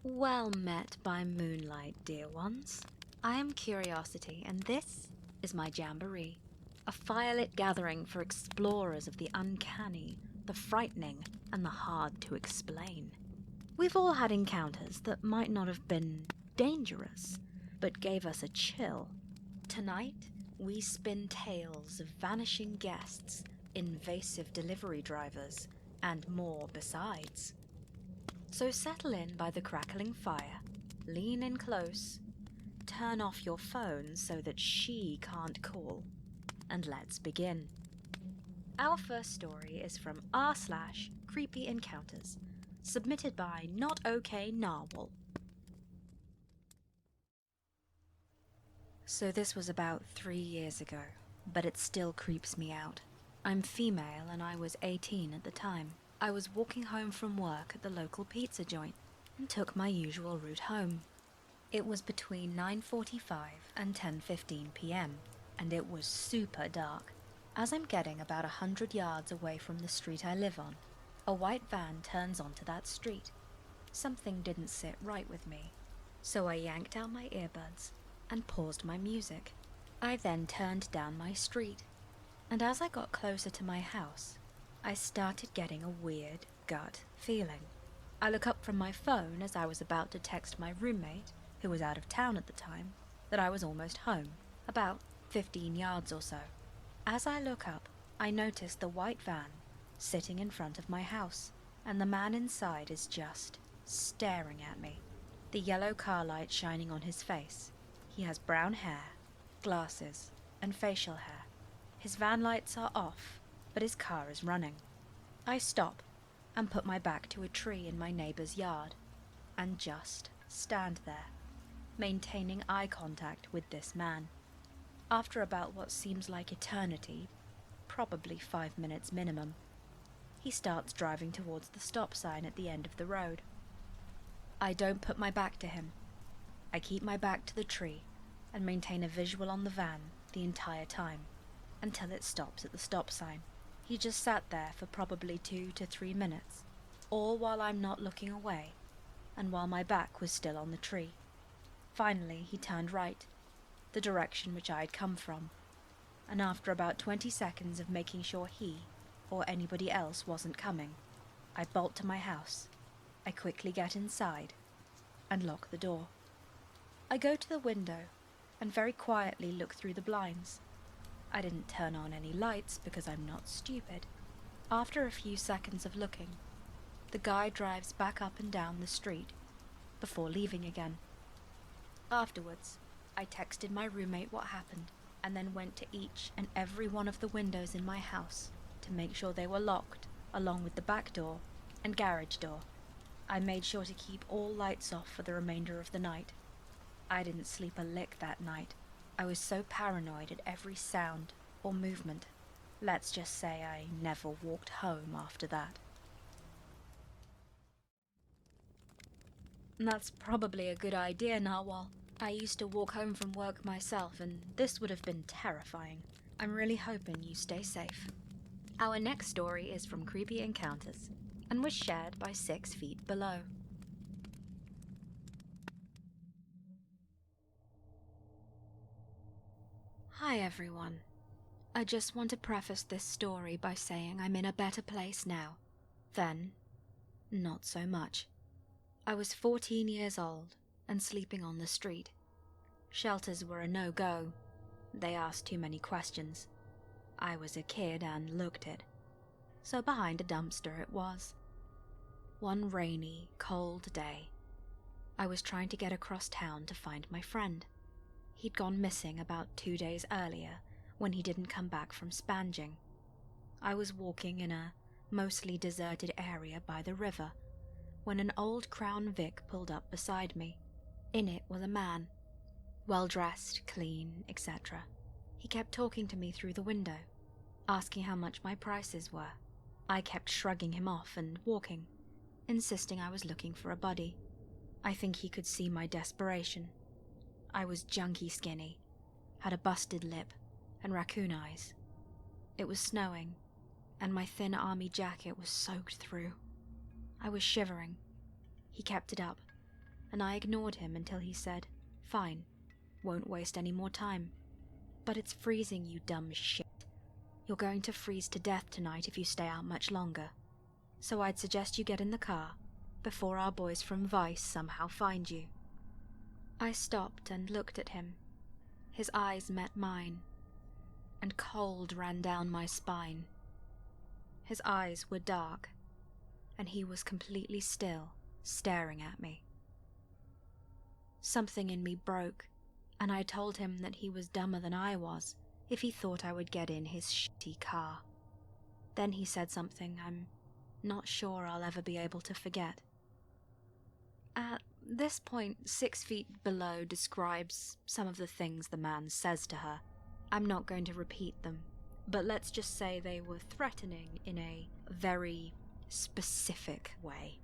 Well met by moonlight, dear ones. I am Curiosity, and this is my jamboree, a firelit gathering for explorers of the uncanny, the frightening, and the hard to explain. We've all had encounters that might not have been dangerous, but gave us a chill. Tonight, we spin tales of vanishing guests, invasive delivery drivers, and more besides. So settle in by the crackling fire, lean in close, turn off your phone so that she can't call, and let's begin. Our first story is from r/Creepy Encounters, submitted by Not Okay Narwhal. So this was about 3 years ago, but it still creeps me out. I'm female and I was 18 at the time. I was walking home from work at the local pizza joint and took my usual route home. It was between 9:45 and 10:15 p.m. and it was super dark. As I'm getting about 100 yards away from the street I live on, a white van turns onto that street. Something didn't sit right with me, so I yanked out my earbuds and paused my music. I then turned down my street, and as I got closer to my house, I started getting a weird gut feeling. I look up from my phone as I was about to text my roommate, who was out of town at the time, that I was almost home, about 15 yards or so. As I look up, I notice the white van sitting in front of my house, and the man inside is just staring at me. The yellow car light shining on his face. He has brown hair, glasses, and facial hair. His van lights are off, but his car is running. I stop and put my back to a tree in my neighbor's yard and just stand there, maintaining eye contact with this man. After about what seems like eternity, probably 5 minutes minimum, he starts driving towards the stop sign at the end of the road. I don't put my back to him. I keep my back to the tree and maintain a visual on the van the entire time, until it stops at the stop sign. He just sat there for probably 2 to 3 minutes, all while I'm not looking away, and while my back was still on the tree. Finally, he turned right, the direction which I had come from, and after about 20 seconds of making sure he, or anybody else, wasn't coming, I bolt to my house. I quickly get inside, and lock the door. I go to the window, and very quietly look through the blinds. I didn't turn on any lights because I'm not stupid. After a few seconds of looking, the guy drives back up and down the street before leaving again. Afterwards, I texted my roommate what happened and then went to each and every one of the windows in my house to make sure they were locked, along with the back door and garage door. I made sure to keep all lights off for the remainder of the night. I didn't sleep a lick that night. I was so paranoid at every sound or movement. Let's just say I never walked home after that. That's probably a good idea, Narwhal. I used to walk home from work myself, and this would have been terrifying. I'm really hoping you stay safe. Our next story is from Creepy Encounters, and was shared by 6FeetBelow. Hi everyone. I just want to preface this story by saying I'm in a better place now. Then, not so much. I was 14 years old and sleeping on the street. Shelters were a no-go. They asked too many questions. I was a kid and looked it. So behind a dumpster it was. One rainy, cold day, I was trying to get across town to find my friend. He'd gone missing about 2 days earlier when he didn't come back from spanging. I was walking in a mostly deserted area by the river when an old Crown Vic pulled up beside me. In it was a man, well-dressed, clean, etc. He kept talking to me through the window, asking how much my prices were. I kept shrugging him off and walking, insisting I was looking for a buddy. I think he could see my desperation. I was junky skinny, had a busted lip, and raccoon eyes. It was snowing, and my thin army jacket was soaked through. I was shivering. He kept it up, and I ignored him until he said, "Fine, won't waste any more time." "But it's freezing, you dumb shit. You're going to freeze to death tonight if you stay out much longer. So I'd suggest you get in the car before our boys from Vice somehow find you." I stopped and looked at him. His eyes met mine, and cold ran down my spine. His eyes were dark, and he was completely still, staring at me. Something in me broke, and I told him that he was dumber than I was if he thought I would get in his shitty car. Then he said something I'm not sure I'll ever be able to forget. At this point, 6FeetBelow describes some of the things the man says to her. I'm not going to repeat them, but let's just say they were threatening in a very specific way.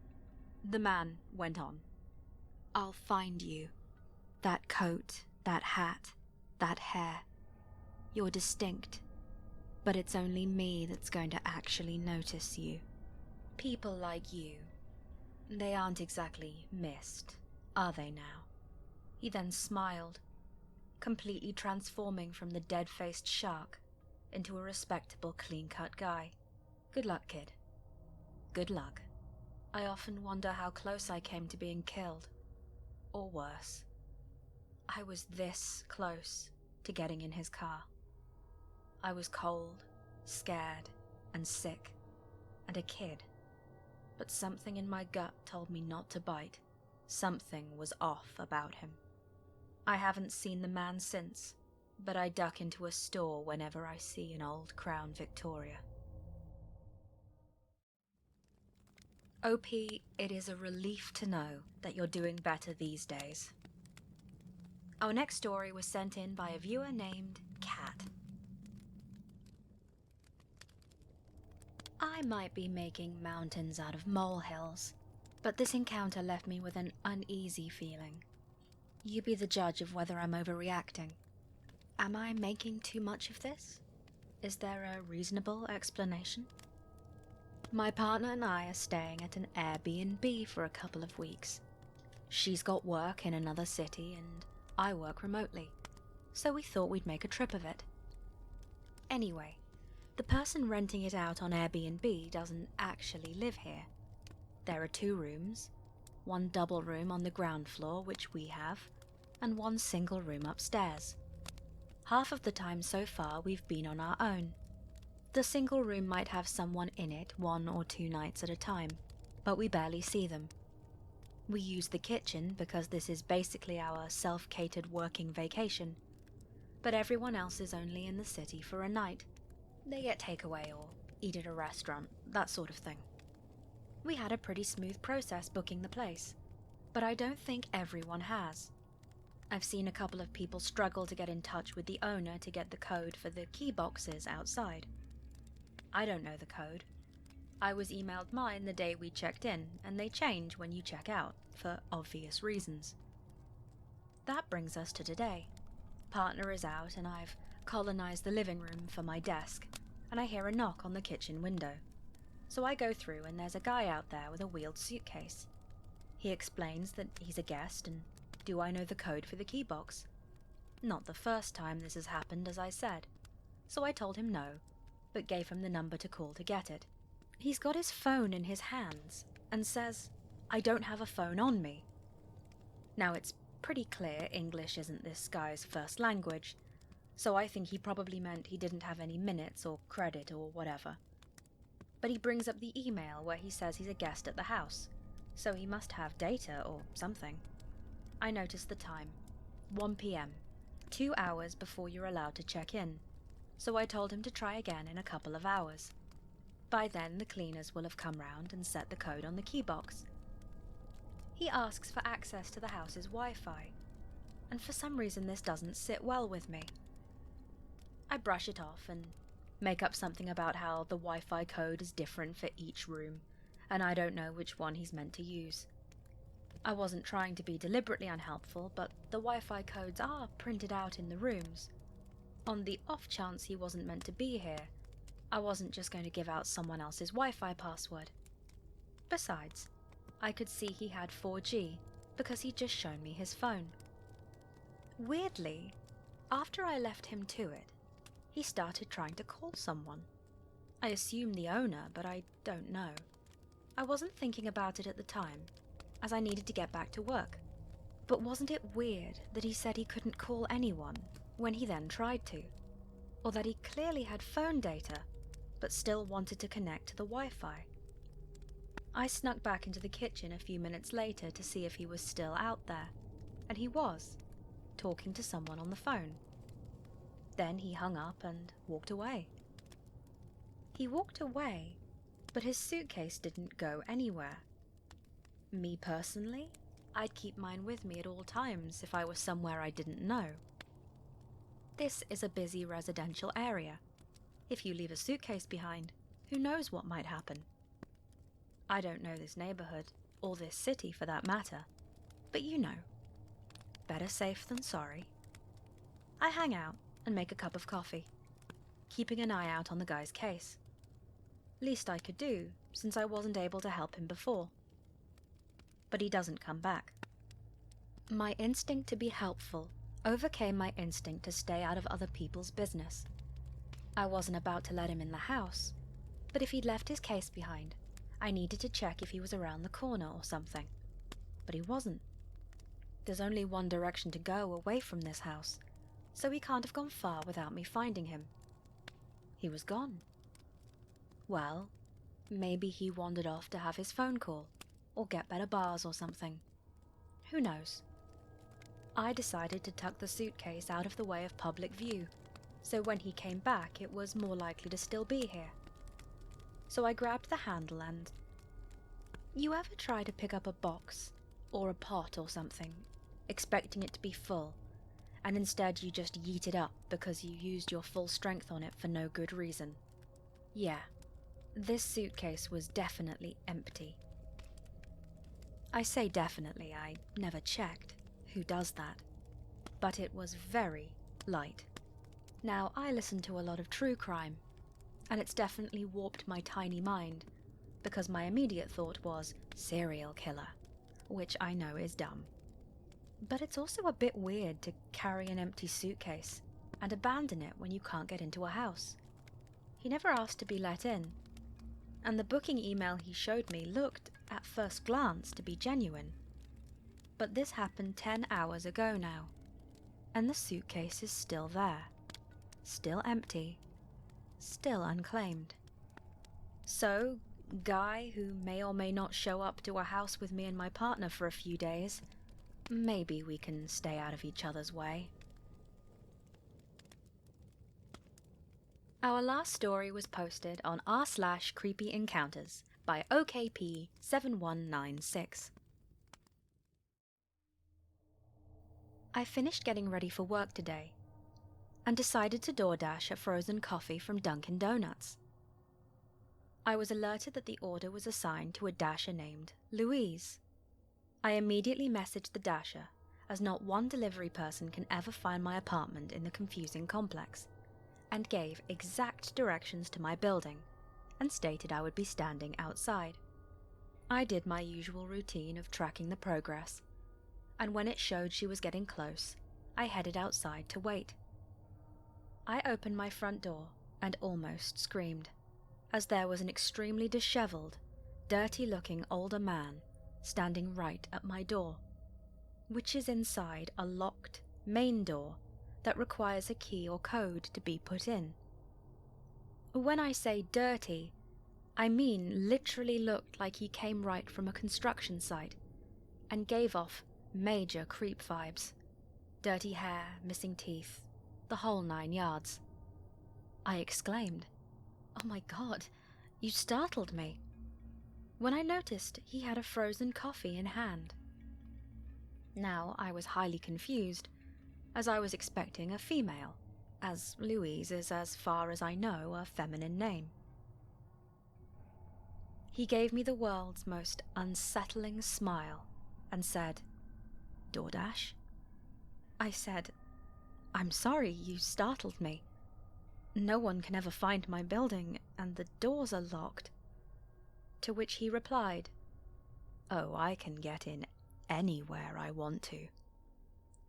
The man went on. "I'll find you. That coat, that hat, that hair. You're distinct, but it's only me that's going to actually notice you. People like you, they aren't exactly missed, are they now?" He then smiled, completely transforming from the dead-faced shark into a respectable, clean-cut guy. "Good luck, kid. Good luck. I often wonder how close I came to being killed. Or worse. I was this close to getting in his car. I was cold, scared, and sick, and a kid. But something in my gut told me not to bite. Something was off about him. I haven't seen the man since, but I duck into a store whenever I see an old Crown Victoria." OP, it is a relief to know that you're doing better these days. Our next story was sent in by a viewer named Kat. I might be making mountains out of molehills, but this encounter left me with an uneasy feeling. You be the judge of whether I'm overreacting. Am I making too much of this? Is there a reasonable explanation? My partner and I are staying at an Airbnb for a couple of weeks. She's got work in another city and I work remotely, so we thought we'd make a trip of it. Anyway, the person renting it out on Airbnb doesn't actually live here. There are 2 rooms, one double room on the ground floor, which we have, and one single room upstairs. Half of the time so far we've been on our own. The single room might have someone in it 1 or 2 nights at a time, but we barely see them. We use the kitchen because this is basically our self-catered working vacation, but everyone else is only in the city for a night. They get takeaway or eat at a restaurant, that sort of thing. We had a pretty smooth process booking the place, but I don't think everyone has. I've seen a couple of people struggle to get in touch with the owner to get the code for the key boxes outside. I don't know the code. I was emailed mine the day we checked in, and they change when you check out, for obvious reasons. That brings us to today. Partner is out and I've colonized the living room for my desk, and I hear a knock on the kitchen window. So I go through and there's a guy out there with a wheeled suitcase. He explains that he's a guest and do I know the code for the key box? Not the first time this has happened, as I said. So I told him no, but gave him the number to call to get it. He's got his phone in his hands and says, "I don't have a phone on me." Now it's pretty clear English isn't this guy's first language, so I think he probably meant he didn't have any minutes or credit or whatever. But he brings up the email where he says he's a guest at the house, so he must have data or something. I noticed the time, 1 p.m, 2 hours before you're allowed to check in, so I told him to try again in a couple of hours. By then the cleaners will have come round and set the code on the key box. He asks for access to the house's Wi-Fi, and for some reason this doesn't sit well with me. I brush it off and make up something about how the Wi-Fi code is different for each room, and I don't know which one he's meant to use. I wasn't trying to be deliberately unhelpful, but the Wi-Fi codes are printed out in the rooms. On the off chance he wasn't meant to be here, I wasn't just going to give out someone else's Wi-Fi password. Besides, I could see he had 4G, because he'd just shown me his phone. Weirdly, after I left him to it, he started trying to call someone. I assume the owner, but I don't know. I wasn't thinking about it at the time, as I needed to get back to work. But wasn't it weird that he said he couldn't call anyone when he then tried to? Or that he clearly had phone data, but still wanted to connect to the Wi-Fi? I snuck back into the kitchen a few minutes later to see if he was still out there, and he was, talking to someone on the phone. Then he hung up and walked away. He walked away, but his suitcase didn't go anywhere. Me personally, I'd keep mine with me at all times if I was somewhere I didn't know. This is a busy residential area. If you leave a suitcase behind, who knows what might happen? I don't know this neighborhood, or this city for that matter, but you know. Better safe than sorry. I hang out and make a cup of coffee, keeping an eye out on the guy's case. Least I could do, since I wasn't able to help him before. But he doesn't come back. My instinct to be helpful overcame my instinct to stay out of other people's business. I wasn't about to let him in the house, but if he'd left his case behind, I needed to check if he was around the corner or something. But he wasn't. There's only one direction to go away from this house, so he can't have gone far without me finding him. He was gone. Well, maybe he wandered off to have his phone call, or get better bars or something. Who knows? I decided to tuck the suitcase out of the way of public view, so when he came back it was more likely to still be here. So I grabbed the handle and... You ever try to pick up a box, or a pot or something, expecting it to be full, and instead you just yeet it up because you used your full strength on it for no good reason? Yeah, this suitcase was definitely empty. I say definitely, I never checked. Who does that? But it was very light. Now, I listen to a lot of true crime, and it's definitely warped my tiny mind, because my immediate thought was serial killer, which I know is dumb. But it's also a bit weird to carry an empty suitcase and abandon it when you can't get into a house. He never asked to be let in, and the booking email he showed me looked, at first glance, to be genuine. But this happened 10 hours ago now, and the suitcase is still there, still empty, still unclaimed. So, guy who may or may not show up to a house with me and my partner for a few days, maybe we can stay out of each other's way. Our last story was posted on r/creepyencounters by OKPea7196. I finished getting ready for work today, and decided to DoorDash a frozen coffee from Dunkin' Donuts. I was alerted that the order was assigned to a dasher named Louise. I immediately messaged the dasher, as not one delivery person can ever find my apartment in the confusing complex, and gave exact directions to my building, and stated I would be standing outside. I did my usual routine of tracking the progress, and when it showed she was getting close, I headed outside to wait. I opened my front door and almost screamed, as there was an extremely disheveled, dirty-looking older man standing right at my door, which is inside a locked main door that requires a key or code to be put in. When I say dirty, I mean literally looked like he came right from a construction site, and gave off major creep vibes. Dirty hair, missing teeth, the whole 9 yards. I exclaimed, "Oh my God, you startled me," when I noticed he had a frozen coffee in hand. Now, I was highly confused, as I was expecting a female, as Louise is, as far as I know, a feminine name. He gave me the world's most unsettling smile and said, "DoorDash?" I said, "I'm sorry, you startled me. No one can ever find my building, and the doors are locked." To which he replied, "Oh, I can get in anywhere I want to.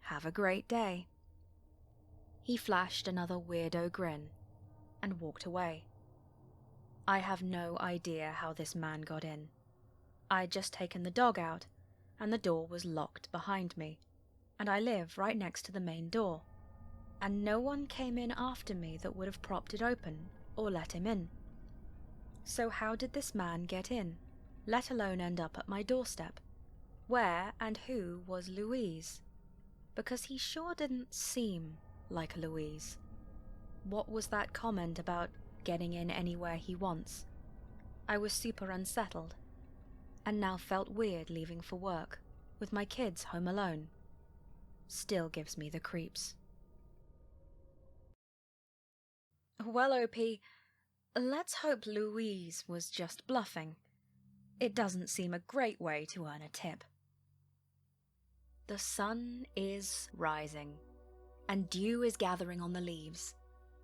Have a great day." He flashed another weirdo grin and walked away. I have no idea how this man got in. I'd just taken the dog out, and the door was locked behind me, and I live right next to the main door, and no one came in after me that would have propped it open or let him in. So how did this man get in, let alone end up at my doorstep? Where and who was Louise? Because he sure didn't seem like Louise. What was that comment about getting in anywhere he wants? I was super unsettled, and now felt weird leaving for work, with my kids home alone. Still gives me the creeps. Well, OP, let's hope Louise was just bluffing. It doesn't seem a great way to earn a tip. The sun is rising, and dew is gathering on the leaves.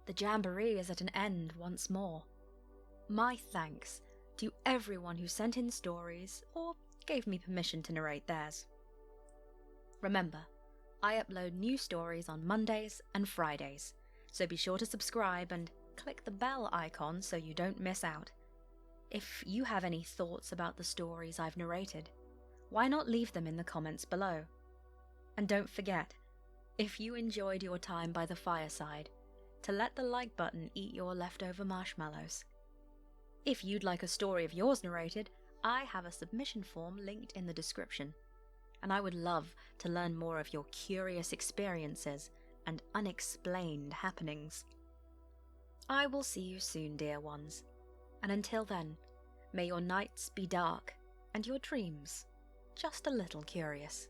The jamboree is at an end once more. My thanks to everyone who sent in stories or gave me permission to narrate theirs. Remember, I upload new stories on Mondays and Fridays, so be sure to subscribe and click the bell icon so you don't miss out. If you have any thoughts about the stories I've narrated, why not leave them in the comments below? And don't forget, if you enjoyed your time by the fireside, to let the like button eat your leftover marshmallows. If you'd like a story of yours narrated, I have a submission form linked in the description, and I would love to learn more of your curious experiences and unexplained happenings. I will see you soon, dear ones, and until then, may your nights be dark and your dreams just a little curious.